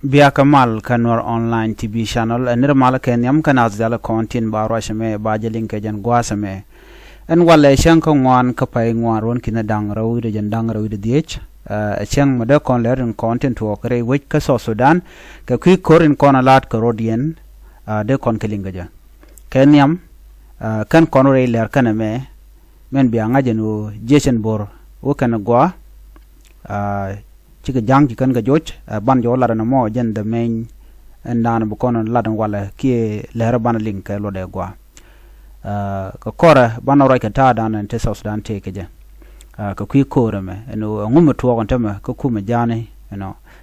biya kamal kanwar online TV channel nirmal kenyam kanaz dala content baro shame bajelin ke jan gwasame en wala shan kan wan kapai ngwan ron kina dang rawi de jan dang rawi de diech chang mada kon lerin content to kare wich ka so Sudan ka kwi korin kon alat ka rodien de kon kelinga ja kenyam kan konore ler kaname men biya ngajenu jeshen bor wo kana gwa chika jang chikan ga joj ban jo la na mo jen the main ndan bu kono la dan wala ki lehra ban link lo de gwa ka kora ban ro ka ta dan te South Sudan te ke je ka kwi kora me no ngum to kon tama ka ku me jani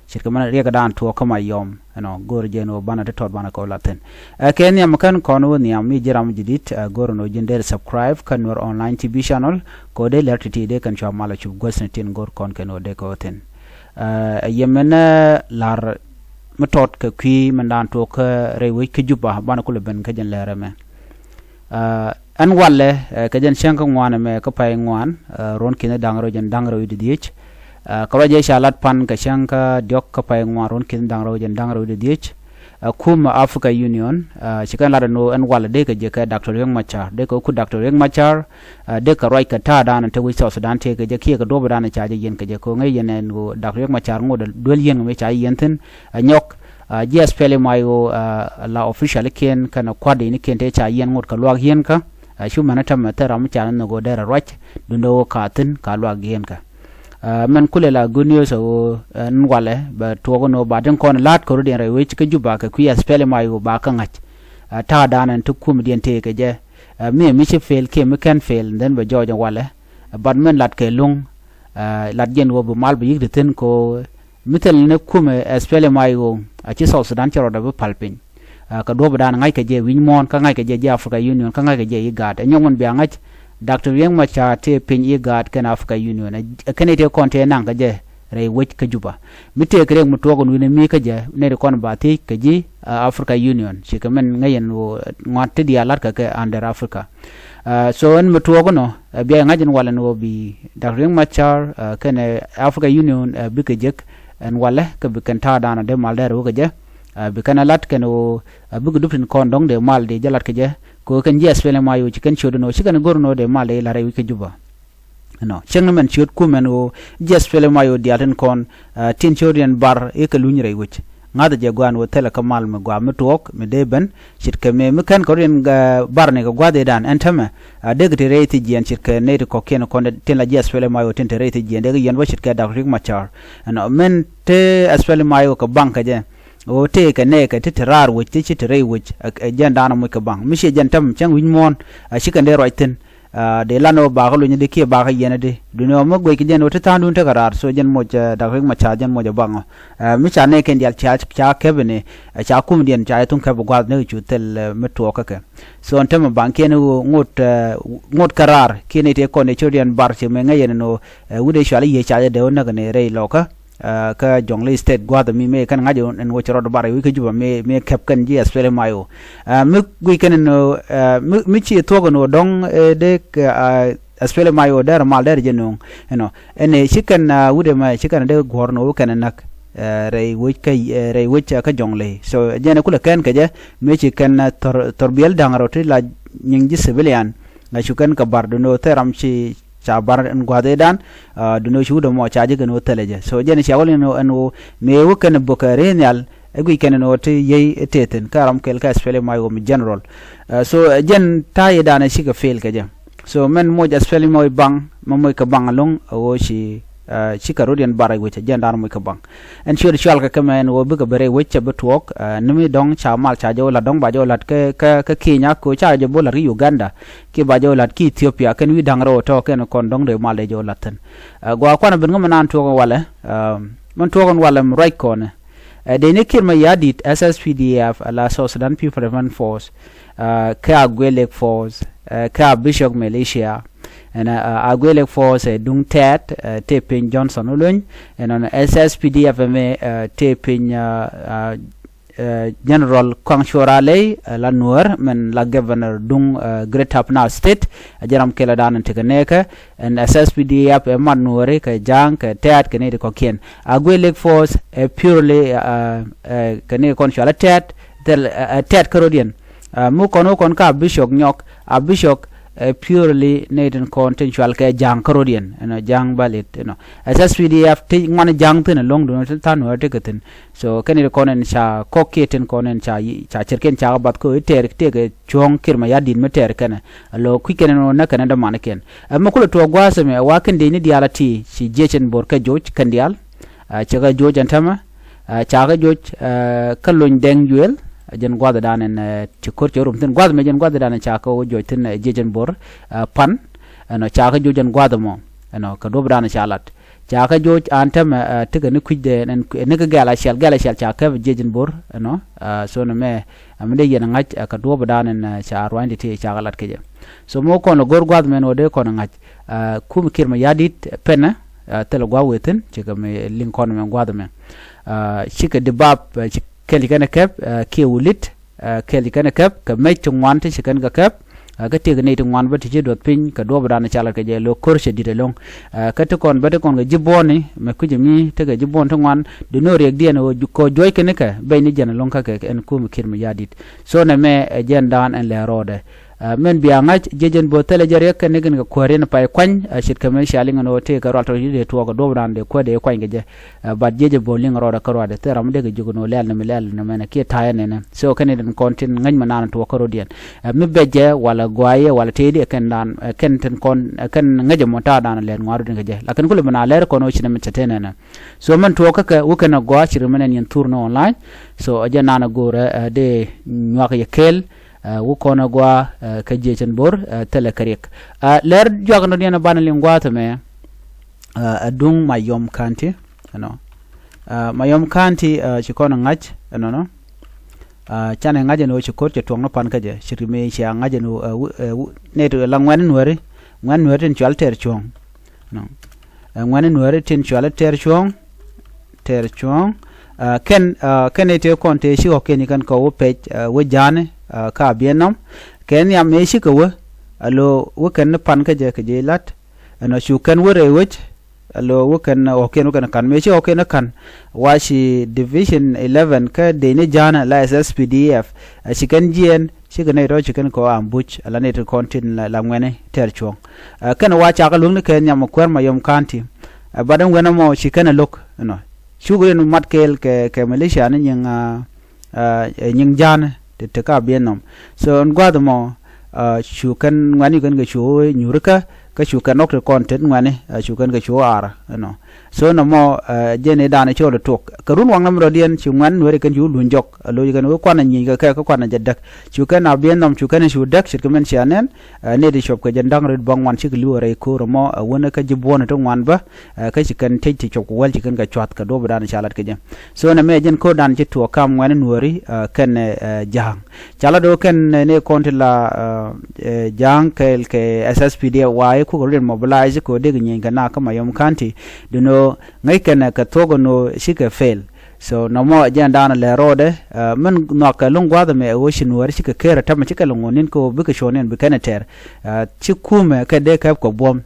chirka man riga dan to kama yom gor je no bana de tot bana ko laten ken yam kan kono ni am mi jiram jidit gor no jinde subscribe kan Nuer online TV channel ko de lertiti de kan cha mala chu gosnetin gor kon ken o de ko ten yemena lar metot ke kwi mandan to ke rewi ke juba bana ko ben ke jen lere me an walle ke jen shanka ngwana me ko pay ngwan ron kine dangro jen dangro yidich karaje shalat pan ka shanka diok ka pay ngwan ron kine dangro jen dangro yidich kuma Africa Union chikan la no an wala de ke je ka Dr. Yang Machar de ko ku Dr. Yang Machar de ka roi ka ta dan te wi South Sudan te ke je ki ka do dan cha je yen ke je ko ngai yen no Dr. Yang Machar ngo dol yen me cha yen ten nyok jes pele mayo la official ken kana kwade ni ken te cha yen ngot ka lwa yen ka shu manata mata ram cha no go dera roch dundo ka tin ka lwa yen ka men kule la gunyo so nwale ba togo no ba den kon lat ko den rewe ci juba ka kuya spele mayo ba ka ngach ta danan to kum den te ke je mi ci fel ke mi kan fel den ba jojo wale bad men lat ke lung lat gen wo bu mal bu yigde ten ko mitel ne kum spele mayo ci South Sudan ci roda bu palpin ka do ba dan ngai ke je winmon ka ngai ke je Africa Union ka ngai ke je igade nyongon bi ngach Dr. Yang Machar te pin igad kan Africa Union kene te konte nan ka je re wech ka juba mite kre mu togo nu ne mi ka je ne re kon ba te ka ji Africa Union shi ka men ngayen wo ngotte di alat ka ke under Africa so en mu togo no bi ngajin wala no bi Dr. Yang Machar kene Africa Union bi ka jek en wala ka bi kan ta dana de mal der wo ka je bi kan alat kan o bi gudupin kon dong de mal de jalat ka je ko kan jes fele mayo chikan chodo no chikan gorno de male la rewi ke juba no chengna men chot ku men o jes fele mayo diaten kon tin chodian bar e ka luny rewi ngada je gwan wo tele kamal me gwa metok me deben chit ke me kan ko ren bar ne ko gwade dan entame de gete reti jien chit ke ne ko ken kon tin la jes fele mayo tin te reti jien de yen wo chit ke Dr. Machar no men te asfele mayo ko banka je o te ka ne ka te rar wo te te re wo jan dana mo ka bang mi she jan tam chang win mon shi kan de roiten de lano ba ko ni de ki ba ka yene de du no mo gwe ki jan o te tan dun te karar so jan mo ja da ko ma cha jan mo ja bang mi cha ne ken dial cha ke bene cha kum dien cha tun ka gwa ne chu tel me to ka ke so on tem bang ken ngot karar ki ne te ko ne chodian bar che me ngayen no wude shali ye cha de on na ne re lo ka ka jongle state gwa mi me kan ngajo en wo choro bare wi ke juba me kep kan ji asfere mayo mi wi kan no mi chi togo no dong de asfere mayo der mal der jenong ene chikan wude ma chikan de gorno kan nak rei wi ka jongle so jene kula kan ka je me chi kan torbiel dangaro ti la nyingi civilian na chukan ka bardo no teram chi cha bar en gwade dan duno shudo mo cha je no teleje so jeni shawol no me wokan bokare nyal egu ken no te ye eteten karam kel ka spele mayo mi general so jen taye dana shiga fail ka je so men mo ja spele moy bang mo ka bang long o shi chika rodian barai wecha jen dan mo ka bang en shur shal ka kamen wo buga bare wecha betwok numi dong cha mal cha jo la dong ba jo lat ka Kenya ko cha jo bola ri Uganda ki ba jo lat ki Ethiopia ken wi dangro to ken kon dong de mal de jo laten gwa kwana ben ngam nan to wala mon to gon wala m right kone de ne kirma yadit SSPDF la South Sudan People Defense Force ka Gwelek Force ka Bishop Malaysia and Gwelek Force dung tet taping Johnson ulun and on SSPDF me taping General Kwang Shorale la Nuer men la Governor Dung Great Hapna State jaram kela dan tekaneka and SSPDF man Nuer ka jang ka tat kene ko kien agwe leg force purely kene kon shala tat tat karodian mu kono kon ka bishop nyok a bishop purely naden contextual ke jang karodian jang balit SSPDF te man jang tin long do tan wate katin so kani konen cha koketen konen cha cherken cha bat ko ter te ke chong kirma yadin meter kana lo kwikene no na kana da manaken makula to gwasa me wakin de ni dialati si jechen bor ka joj kandial chaga joj antama chaga joj kalon deng juel jen gwada danen chikor chorum tin gwada me jen gwada danen chako joj tin jejen bor pan no chaka jojen gwada mo no ka dob danen chalat chaka joj antam tiga ni kwide ne ka gala shal chaka jejen bor no so no me amde yen ngaj ka dob danen cha arwandi ti chaka lat keje so mo kono gor gwada men ode kono ngaj kum kirma yadit pena tele gwa wetin chika me link kono me gwada me chika debab keli kana kep ke ulit keli kana kep ka mai tungwan te chikan ka kep ka te ne tungwan ba tije dot pin ka do bra na chala ka je lo korse di de long ka te kon ba te kon ga jiboni me ku jimi te ga jibon tungwan de no rek dien o ko joy ke ne ka be ni jana long ka ke en ku mi kirma yadit so na me jen dan en le rode men biya ngaj jejen bo tele jare ka ne gan ga kore na pay kwan shit ka men shaling no te ka roto de to ga do brande ko de kwan ge ba jeje bo ling roda ka roda te ram de ga jugo lel na lel na men ke taye ne so kan den kontin ngaj manana to ko rodien mi beje wala gwaye wala te de kan dan kan ten kon kan ngaje mo ta dan len waru de ge lakin kul bana ler ko no chine mi chatene na so man to ka u kana gwa chir men yen turno online so aja nana gore de nyaka ye kel wukona gwa ka jechen bor tele karek ler jogno diana banali ngwata me adung mayom kanti no mayom kanti chikono ngach no chane ngaje no chikor che tongno pan kaje shirime cha ngaje no ne to langwan nuere ngwan nuere tin chal ter chong no ngwan nuere tin chal ter chong ken ete konte shi okeni kan ko page we jane ka bienam ken ya me shi ko alo we kan pan ka je lat no shu kan we rewech alo we kan oken kan me shi oken kan wa shi division 11 ka de ne jana la SSPDF shi kan jien shi kan ro shi kan ko ambuch ala ne to kontin la ngene ter chong kan wa cha ka lung ne ken ya mo kwer ma yom kanti badan wena mo shi kan lok no shugo no matkel ke Malaysia ne nying jan te ka biennom so ngwado mo shu kan ngani kan ga shu nyurka ka shu kan ok content ngani shu kan ga shu ara no so no mo jene dana cholo tok karun wang nam rodien shu ngan wori kan shu lunjok lo kan ko kwana nyi ga ka kwana jaddak shu kan biennom shu kan shu dak shir kan shanen ne di shop ka jandang red bang wan shik liwore ko mo wona ka jibona to wan ba ka shi kan tete chok wal kan ga chat ka do dana shalat ka je so na me jen ko dan ci to kam wan nuori kan jang chala do kan ne kontila jang ke SSPD wa ko ren mobilize ko de nyi ga na kama yom kanti duno ngai kana ka togo no shika fail so no mo janda na le rode men no ka lungwa da me wo shinwar shika kera tama shika lungonin ko bika shonen bika na ter chikume ka de ka ko bom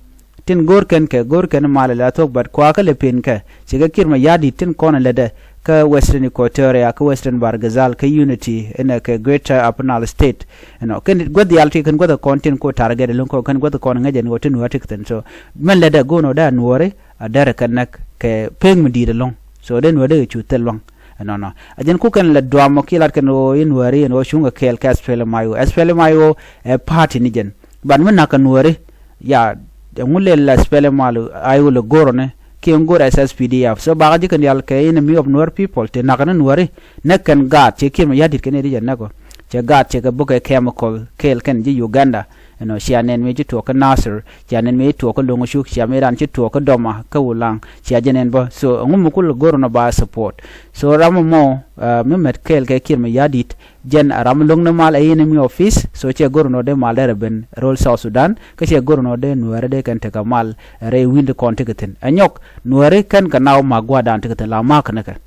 tin gorken mala la tok bat kwa ka le pin ka shiga kirma yadi tin kona le de ka western equatoria ka western bargazal ka unity ina ka greater apnal state no kan gwadi alti kan gwada content ko target lunko kan gwada kon ngaje no tin watikten so men le de go no da nuore adara kanak ke peng medi de long so den wade chu telwang no ajen ku kan la drama kilat kan o in wari no shunga kel kas fele mayo party ni jen ban men na kan wari ya ngulle la spele malu ayo le gorone ki ngor SSPDF so bagaji kan yal ke in mi of Nuer people te na kan nuari ne kan gat che kim yadit kan ri jen nako che gat che ka buke chemical kel kan ji Uganda no sianen me to ka nasir sianen me to ka longo shuk siameran ci to ka doma ka wulang sianen ba so ngum ko goro na ba support so ram mo me met kel ke kirma yadit jen ram long na mal ayene mi office so che goro no de mal dere ben rol South Sudan ka che goro no de nuere de kan te ka mal re wind kontekten anyok nuere kan ka naw magwa dan te la mak na ka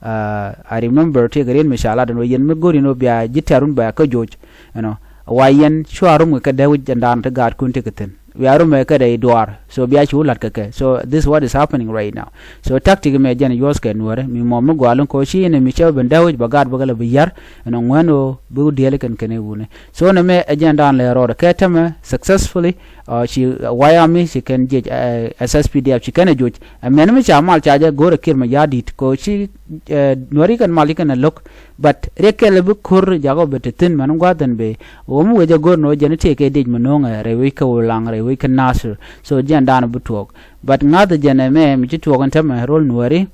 I remember take green mishala dan yen me gori no bia jitarun ba ka joj you know wayen shuarum ka dawid jandan ta gar kun tikatin we are me ka dai duar so bia chu lat ka so this is what is happening right now so tactic me jan yos ka nuare mi mo me gwalon ko shi ne mi chew ben dawid ba gad bagala bi yar no ngwano bu diele kan kene wune so na me ajandan le ro ka tama successfully she wayami she can get SSPDF she can joj men me chamal chaja gore kirma yadit ko shi nuari kan malikan look but rekel bu kur jago betin man gwadan be o mu weja gor no jene teke dej manonga rewe ka ulang rewe ka nasir so jan dana butok but ngada jene me mi to kan tama rol nuari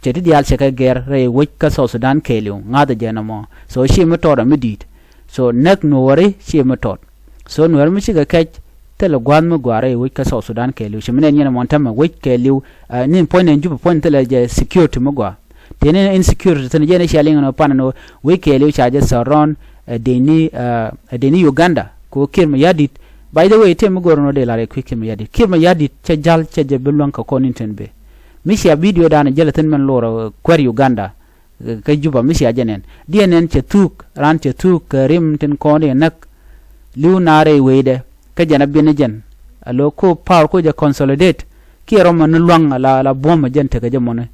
cheti dial cheka ger rewe ka so Sudan kelu ngada jene mo so shi motor midit so nek nuari shi motor so nuari mi shiga kach tele gwan mo gware we ka so Sudan kelu shi menen yana montama we kelu nin point en jupo point tele je security mo gwa tene insecurity tene jene shaling no panano we kelu charge saron deni Uganda ko kirma yadit by the way tem gorno de la quick kirma yadit kirma yadit cha jal cha je belon ka koninten be misia video dana jelaten men loro kwer Uganda ka juba misia jenen dienen cha tuk ran cha tuk rim ten kone nak liu nare wede ka jana benejen alo ko power ko ja consolidate ki roma no luang la bomba jente ka jamone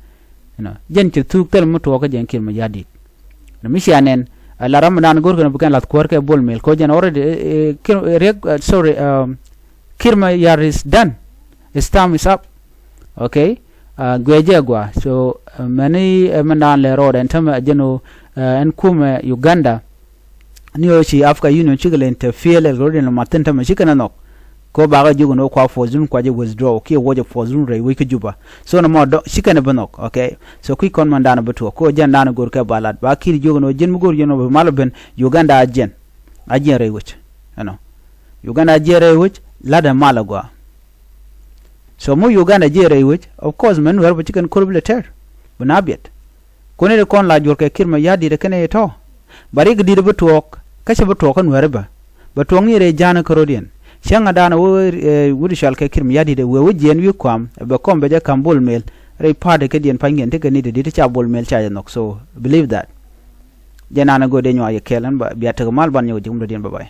you know jen cha tuk tel muto ka jen kirma yadit no misia nen la ramadan gor kan bukan lat kor ke bol mel ko jan already sorry kirma yar is done his time is up okay gweje gwa so many mandan le road and tama jeno en kuma Uganda niyo chi Africa Union chigale interfere le road no matenta mashikana nok ko baga jugo no kwa fozun kwa je withdraw ki woje fozun re wiki juba so no mo shikana banok okay so ki kon mandana beto ko jandana gor ka balat ba ki jugo no jen mugor jono malaben Uganda ajen re wich you know Uganda ajen re wich lada malagwa so mo Uganda ajen re wich of course men wer ba chikan korbileter bunabiet kone kon la jor ka kirma yadi de kane to bari gidi de beto kache beto kan werba beto ngi re jana korodian shanga dana wuri shal ka kirmi yadi de we jen wi kwam be kombe ja kambol mel re pade ke dien pangen te ni de cha bol mel cha nok so believe that janana go de nyo ay kelan ba biata mal ban yo jum do dien bye bye